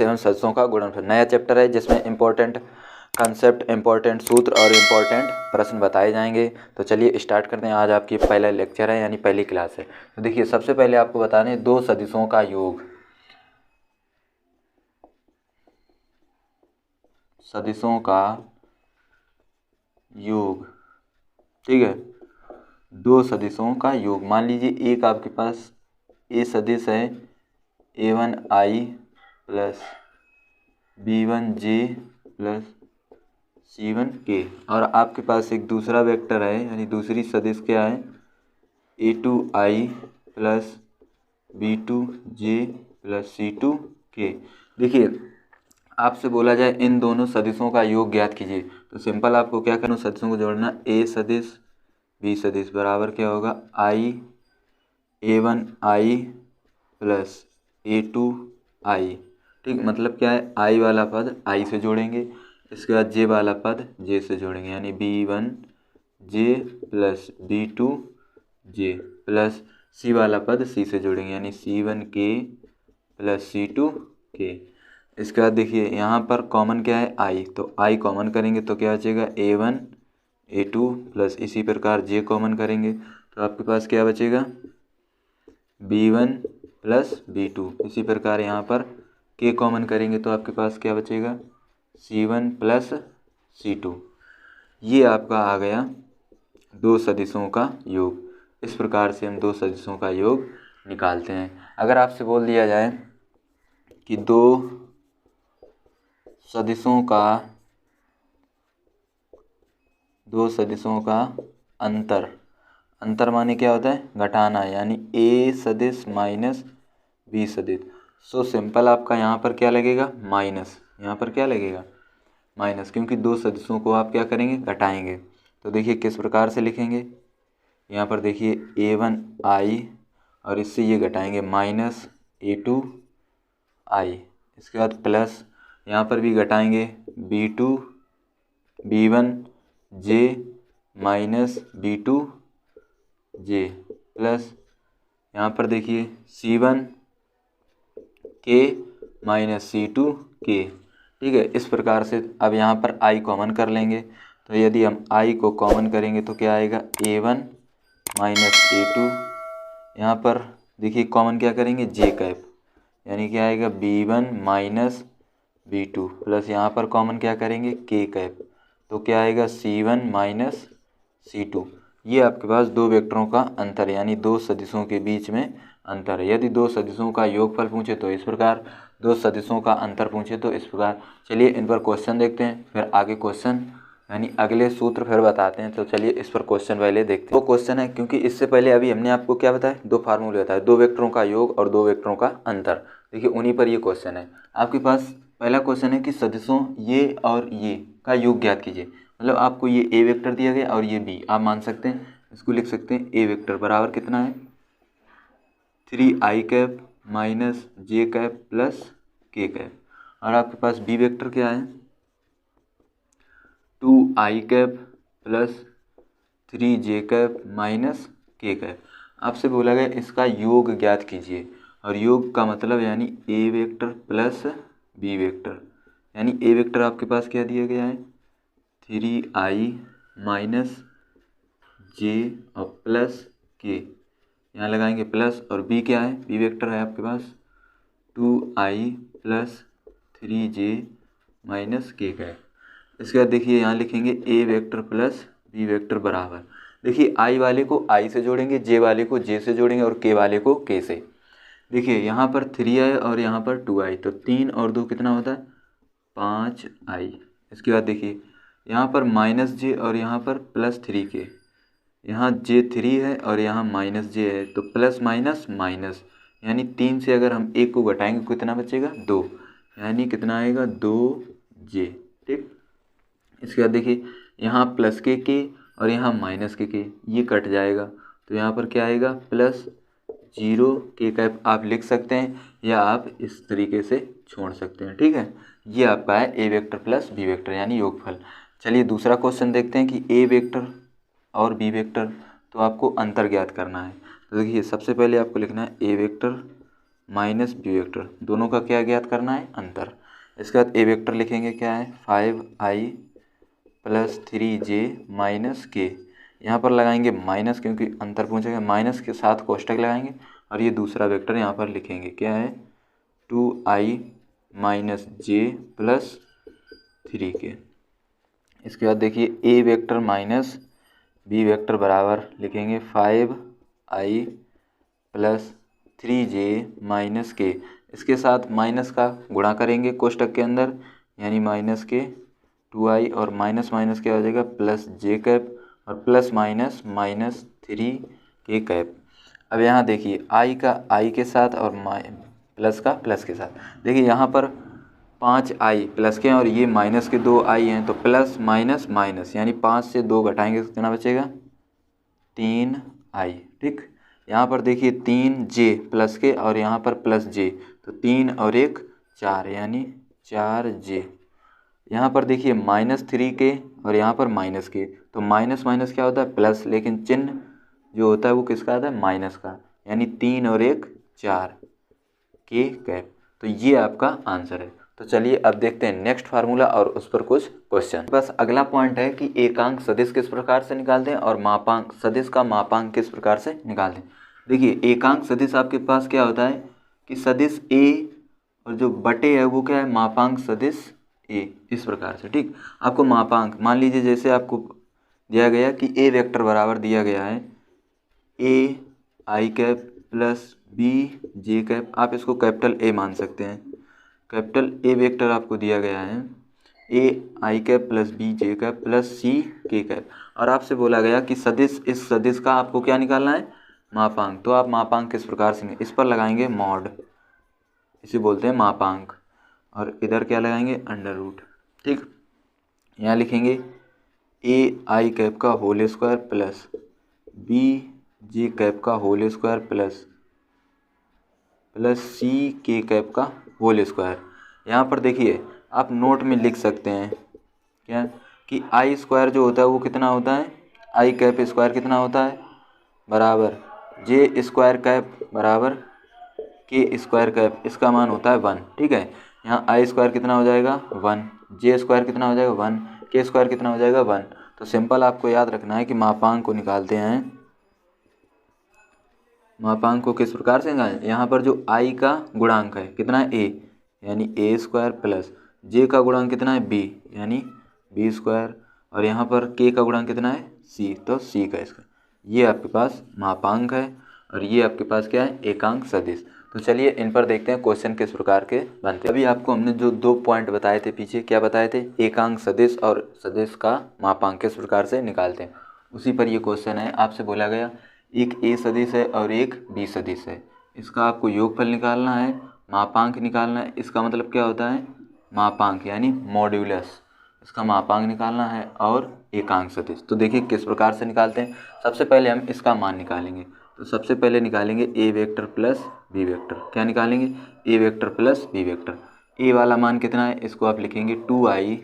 सदिश एवं सदिशों का गुणनफल नया चैप्टर है जिसमें इम्पोर्टेंट कंसेप्ट, इम्पोर्टेंट सूत्र और इम्पोर्टेंट प्रश्न बताए जाएंगे। तो चलिए स्टार्ट करते हैं। आज आपकी पहला लेक्चर है यानी पहली क्लास है। तो देखिए सबसे पहले आपको बताने दो सदिशों का योग। सदिशों का योग, ठीक है, दो सदिशों का योग। मान लीजिए एक आपके पास ए सदिश है a1i plus b1j plus c1k, और आपके पास एक दूसरा वेक्टर है यानी दूसरी सदिश क्या है a2i plus b2j plus c2k। देखिए आपसे बोला जाए इन दोनों सदिशों का योग ज्ञात कीजिए, तो सिंपल आपको क्या करना, सदिशों को जोड़ना। a सदिश b सदिश बराबर क्या होगा i a1i प्लस a2i, ठीक, मतलब क्या है i वाला पद i से जोड़ेंगे, इसके बाद j वाला पद j से जोड़ेंगे यानी b1j plus b2j plus c वाला पद c से जोड़ेंगे यानी c1k प्लस c2k। इसके बाद देखिए यहाँ पर कॉमन क्या है i, तो i कॉमन करेंगे तो क्या बचेगा a1 a2 प्लस इसी प्रकार j कॉमन करेंगे तो आपके पास क्या बचेगा b1 प्लस b2। इसी प्रकार यहाँ पर k कॉमन करेंगे तो आपके पास क्या बचेगा c1 प्लस c2। ये आपका आ गया दो सदिशों का योग। इस प्रकार से हम दो सदिशों का योग निकालते हैं। अगर आपसे बोल दिया जाए कि दो सदिशों का अंतर माने क्या होता है घटाना, यानी a सदिश माइनस b सदिश। सो सिंपल आपका यहाँ पर क्या लगेगा माइनस, यहाँ पर क्या लगेगा माइनस, क्योंकि दो सदिशों को आप क्या करेंगे घटाएंगे। तो देखिए किस प्रकार से लिखेंगे, यहाँ पर देखिए a1i और इससे ये घटाएंगे माइनस a2i, इसके बाद प्लस यहाँ पर भी घटाएंगे b1j माइनस b2j प्लस यहाँ पर देखिए c1k माइनस c2k, ठीक है। इस प्रकार से अब यहाँ पर i कॉमन कर लेंगे, तो यदि हम i को कॉमन करेंगे तो क्या आएगा a1 माइनस a2, यहाँ पर देखिए कॉमन क्या करेंगे j कैप, यानी क्या आएगा b1 माइनस b2 प्लस यहाँ पर कॉमन क्या करेंगे k कैप, तो क्या आएगा c1 माइनस c2। ये आपके पास दो वेक्टरों का अंतर है यानी दो सदिशों के बीच में अंतर है। यदि दो सदिशों का योगफल पूछे तो इस प्रकार, दो सदिशों का अंतर पूछे तो इस प्रकार। चलिए इन पर क्वेश्चन देखते हैं, फिर आगे क्वेश्चन यानी अगले सूत्र फिर बताते हैं। तो चलिए इस पर क्वेश्चन पहले देखते हैं। वो क्वेश्चन है क्योंकि इससे पहले अभी हमने आपको क्या बताया, दो फार्मूले बताए, दो वेक्टरों का योग और दो वेक्टरों का अंतर। देखिए उन्हीं पर ये क्वेश्चन है। आपके पास पहला क्वेश्चन है कि सदिशों ये और ये का योग ज्ञात कीजिए। मतलब आपको ये ए वेक्टर दिया गया और ये बी, आप मान सकते हैं इसको लिख सकते हैं ए वेक्टर बराबर कितना है 3i कैप माइनस जे कैप प्लस के कैप, और आपके पास बी वेक्टर क्या है 2i cap plus 3j cap minus के कैप। आपसे बोला गया इसका योग ज्ञात कीजिए, और योग का मतलब यानी ए वेक्टर प्लस बी वेक्टर, यानी ए वेक्टर आपके पास क्या दिया गया है 3i माइनस जे और प्लस के, यहाँ लगाएंगे प्लस, और बी क्या है बी वेक्टर है आपके पास 2i प्लस 3j माइनस के का। इसके बाद देखिए यहाँ लिखेंगे ए वेक्टर प्लस बी वेक्टर बराबर, देखिए i वाले को i से जोड़ेंगे, j वाले को j से जोड़ेंगे और k वाले को k से। देखिए यहाँ पर 3i और यहाँ पर 2i, तो 3 और 2 कितना होता है 5i। इसके बाद देखिए यहाँ पर माइनस j और यहाँ पर प्लस 3k, यहाँ j3 है और यहाँ माइनस j है, तो प्लस माइनस माइनस, यानी 3 से अगर हम 1 को घटाएंगे कितना बचेगा 2, यानी कितना आएगा 2j, ठीक। इसके बाद देखिए यहाँ प्लस के और यहाँ माइनस के ये कट जाएगा, तो यहाँ पर क्या आएगा प्लस 0 के कैप आप लिख सकते हैं या आप इस तरीके से छोड़ सकते हैं, ठीक है। ये आपका है ए वेक्टर प्लस बी वेक्टर यानी योगफल। चलिए दूसरा क्वेश्चन देखते हैं कि ए वेक्टर और बी वेक्टर, तो आपको अंतर ज्ञात करना है। तो देखिए सबसे पहले आपको लिखना है ए वेक्टर माइनस बी वेक्टर, दोनों का क्या ज्ञात करना है, अंतर। इसके बाद ए वेक्टर लिखेंगे, क्या है 5i प्लस 3j माइनस के, यहाँ पर लगाएंगे माइनस क्योंकि अंतर पूछेगा, माइनस के साथ कोष्टक लगाएंगे और ये दूसरा वेक्टर यहाँ पर लिखेंगे, क्या है 2i माइनस जे प्लस 3k। इसके बाद देखिए ए वेक्टर माइनस बी वेक्टर बराबर लिखेंगे 5i प्लस 3j माइनस के, इसके साथ माइनस का गुणा करेंगे कोष्टक के अंदर, यानी माइनस के 2i और माइनस माइनस क्या हो जाएगा प्लस जे कैप और plus minus minus 3k cap. अब यहाँ देखिए i का i के साथ और प्लस का प्लस के साथ, देखिए यहाँ पर 5i प्लस के हैं और ये माइनस के 2i हैं, तो प्लस माइनस माइनस यानी 5 से 2 घटाएंगे तो कितना बचेगा 3i। ठीक, यहाँ पर देखिए 3j प्लस के और यहाँ पर प्लस j, तो 3 और 1 4 यानी 4j। यहाँ पर देखिए -3k और यहाँ पर माइनस के, तो माइनस माइनस क्या होता है प्लस, लेकिन चिन्ह जो होता है वो किसका आता है माइनस का, यानी 3 और 1 4 के कैप। तो ये आपका आंसर है। तो चलिए अब देखते हैं नेक्स्ट फार्मूला और उस पर कुछ क्वेश्चन। बस अगला पॉइंट है कि एकांक सदिश किस प्रकार से निकालते हैं और मापांक सदिश का मापांक किस प्रकार से निकालते हैं। देखिए एकांक सदिश आपके पास क्या होता है कि सदिश ए और जो बटे है वो क्या है मापांक सदिश ए, इस प्रकार से। ठीक, आपको मापांक मान लीजिए जैसे आपको दिया गया कि ए वेक्टर बराबर दिया गया है A I cap plus B J cap, आप इसको कैपिटल ए मान सकते हैं। कैपिटल ए वेक्टर आपको दिया गया है A I cap plus B J cap plus C K cap, और आपसे बोला गया कि सदिश, इस सदिश का आपको क्या निकालना है मापांक। तो आप मापांक किस प्रकार से, इस पर लगाएंगे मॉड, इसे बोलते हैं मापांक, और इधर क्या लगाएंगे अंडर रूट। ठीक, यहाँ लिखेंगे ए आई कैप का whole square plus B J cap का whole square plus C K cap का होल स्क्वायर। यहाँ पर देखिए आप नोट में लिख सकते हैं क्या कि आई स्क्वायर जो होता है वो कितना होता है, आई कैप स्क्वायर कितना होता है बराबर जे स्क्वायर कैप बराबर के स्क्वायर कैप, इसका मान होता है 1। ठीक है, यहाँ आई स्क्वायर कितना हो जाएगा 1, जे स्क्वायर कितना हो जाएगा 1, के स्क्वायर कितना हो जाएगा 1। तो सिंपल आपको याद रखना है कि मापांक को निकालते हैं, मापांक को किस प्रकार से निकालें। यहाँ पर जो आई का गुणांक है कितना है ए, यानी ए स्क्वायर प्लस जे का गुणांक कितना है बी, यानी बी स्क्वायर, और यहाँ पर के का गुणांक कितना है सी, तो सी का स्क्वायर। ये आपके पास मापांक है और ये आपके पास क्या है एकांक सदिश। तो चलिए इन पर देखते हैं क्वेश्चन किस प्रकार के बनते हैं। अभी आपको हमने जो 2 पॉइंट बताए थे पीछे, क्या बताए थे, एकांक सदिश और सदिश का मापांक किस प्रकार से निकालते हैं, उसी पर ये क्वेश्चन है। आपसे बोला गया एक ए सदिश है और एक बी सदिश है, इसका आपको योगफल निकालना है, मापांक निकालना है। इसका मतलब क्या होता है मापांक यानी मॉड्यूलस, इसका मापांक निकालना है और एकांक सदिश। तो देखिए किस प्रकार से निकालते हैं। सबसे पहले हम इसका मान निकालेंगे, तो सबसे पहले निकालेंगे ए वेक्टर प्लस बी वेक्टर। क्या निकालेंगे ए वेक्टर प्लस बी वेक्टर। ए वाला मान कितना है, इसको आप लिखेंगे 2i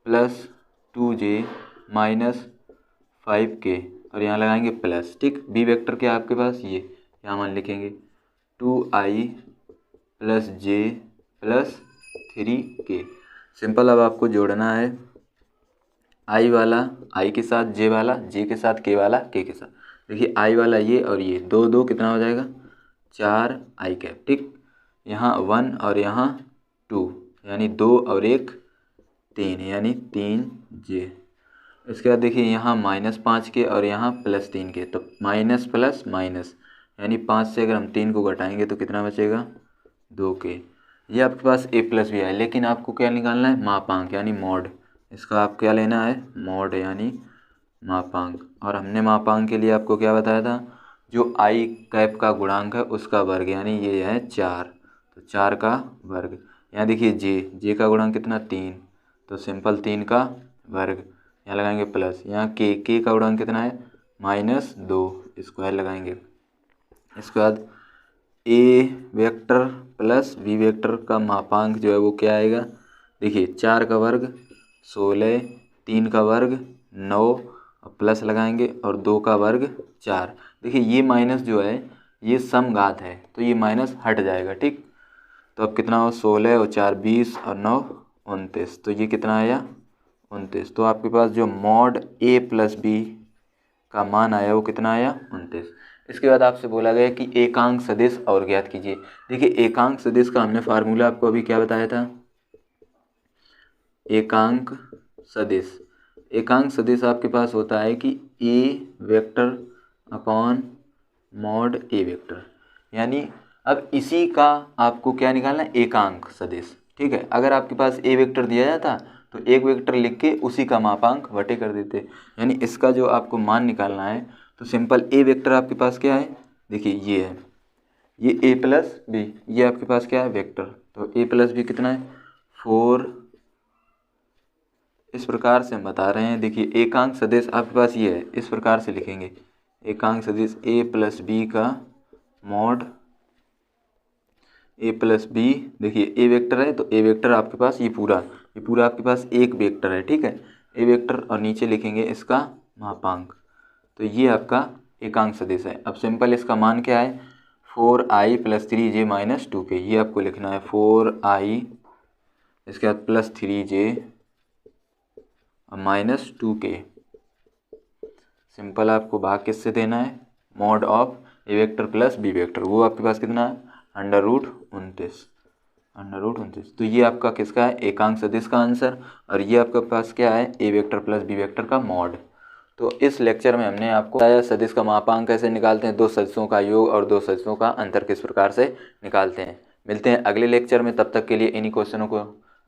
plus 2j minus 5k और यहाँ लगाएंगे प्लस। ठीक, बी वेक्टर क्या आपके पास ये, यहाँ मान लिखेंगे 2i प्लस जे प्लस 3k। सिंपल, अब आपको जोड़ना है आई वाला आई के साथ, जे वाला जे के साथ, के वाला के साथ। देखिए आई वाला ये और ये 2 2 कितना हो जाएगा 4 आई कैप। ठीक, यहाँ 1 और यहाँ 2 यानी 2 और 1 3 यानी 3 जे। इसके बाद देखिए यहाँ -5 के और यहाँ +3 के, तो माइनस प्लस माइनस यानी 5 से अगर हम 3 को घटाएंगे तो कितना बचेगा 2 के। ये आपके पास ए प्लस भी है, लेकिन आपको क्या निकालना है मापांक यानी मॉड। इसका आप क्या लेना है मॉड यानी मापांक। और हमने मापांक के लिए आपको क्या बताया था, जो आई कैप का गुणांक है उसका वर्ग, यानी ये है 4, तो 4 का वर्ग। यहाँ देखिए जे का गुणांक कितना 3, तो सिंपल 3 का वर्ग, यहाँ लगाएंगे प्लस। यहाँ के का गुणांक कितना है -2, स्क्वायर लगाएंगे। इसके बाद ए वेक्टर प्लस बी वेक्टर का मापांक जो है वो क्या आएगा, देखिए 4 का वर्ग 16, 3 का वर्ग 9 और प्लस लगाएंगे और 2 का वर्ग 4। देखिए ये माइनस जो है ये समघात है तो ये माइनस हट जाएगा, ठीक। तो अब कितना हो, 16 और 4 20 और 9 29, तो ये कितना आया 29। तो आपके पास जो मॉड a प्लस बी का मान आया वो कितना आया 29। इसके बाद आपसे बोला गया कि एकांक सदिश और ज्ञात कीजिए। देखिए एकांक सदिश का हमने फार्मूला आपको अभी क्या बताया था, एकांक सदिश। एकांक सदिश आपके पास होता है कि a vector upon mod a vector, यानी अब इसी का आपको क्या निकालना है, एकांक सदिश, ठीक है। अगर आपके पास a वेक्टर दिया जाता तो एक वेक्टर लिख के उसी का मापांक बटे कर देते, यानी इसका जो आपको मान निकालना है तो सिंपल a वेक्टर आपके पास क्या है, देखिए ये है, ये a प्लस बी, ये आपके पास क्या है वेक्टर, तो a प्लस बी कितना है 4। इस प्रकार से हम बता रहे हैं। देखिए एकांक सदिश आपके पास ये है, इस प्रकार से लिखेंगे, एकांक सदिश a प्लस बी का मॉड a प्लस बी। देखिए a वेक्टर है तो a वेक्टर आपके पास ये पूरा आपके पास एक वेक्टर है, ठीक है, a वेक्टर, और नीचे लिखेंगे इसका मापांक। तो ये आपका एकांक सदिश है। अब सिंपल इसका मान क्या है 4i plus 3j minus 2k, ये आपको लिखना है 4i इसके बाद plus 3j minus 2k। Simple आपको भाग किससे देना है, mod of A vector plus B vector, वो आपके पास कितना है √29। तो ये आपका किसका है, एकांक सदिश का आंसर, और ये आपके पास क्या है ए वेक्टर प्लस बी वेक्टर का मॉड। तो इस लेक्चर में हमने आपको बताया सदिश का मापांक कैसे निकालते हैं, दो सदिशों का योग और दो सदिशों का अंतर किस प्रकार से निकालते हैं। मिलते हैं अगले लेक्चर में, तब तक के लिए इन्हीं क्वेश्चनों को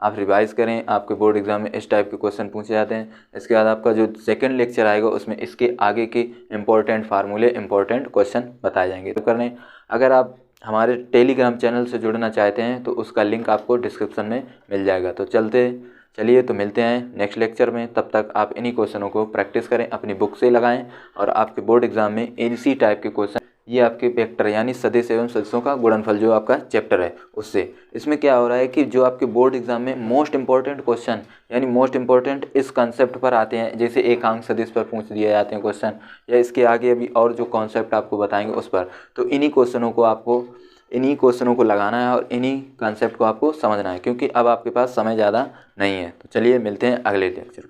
आप रिवाइज करें। आपके बोर्ड एग्जाम में इस टाइप के क्वेश्चन पूछे जाते हैं। इसके बाद आपका जो सेकंड लेक्चर आएगा उसमें इसके आगे के इम्पोर्टेंट फार्मूले, इम्पोर्टेंट क्वेश्चन बताए जाएंगे। तो करने अगर आप हमारे टेलीग्राम चैनल से जुड़ना चाहते हैं तो उसका लिंक आपको डिस्क्रिप्शन में मिल जाएगा। तो चलिए तो मिलते हैं नेक्स्ट लेक्चर में, तब तक आप इन्हीं क्वेश्चनों को प्रैक्टिस करें, अपनी बुक से लगाएं, और आपके बोर्ड एग्जाम में इसी टाइप के क्वेश्चन, ये आपके वेक्टर यानी सदिश एवं सदिशों का गुणनफल जो आपका चैप्टर है उससे, इसमें क्या हो रहा है कि जो आपके बोर्ड एग्जाम में मोस्ट इंपॉर्टेंट क्वेश्चन यानी मोस्ट इंपॉर्टेंट इस कंसेप्ट पर आते हैं, जैसे एकांक सदिश पर पूछ दिए जाते हैं क्वेश्चन, या इसके आगे अभी और जो कॉन्सेप्ट आपको बताएंगे उस पर, तो इन्हीं क्वेश्चनों को लगाना है और इन्हीं कॉन्सेप्ट को आपको समझना है, क्योंकि अब आपके पास समय ज़्यादा नहीं है। तो चलिए मिलते हैं अगले लेक्चर में।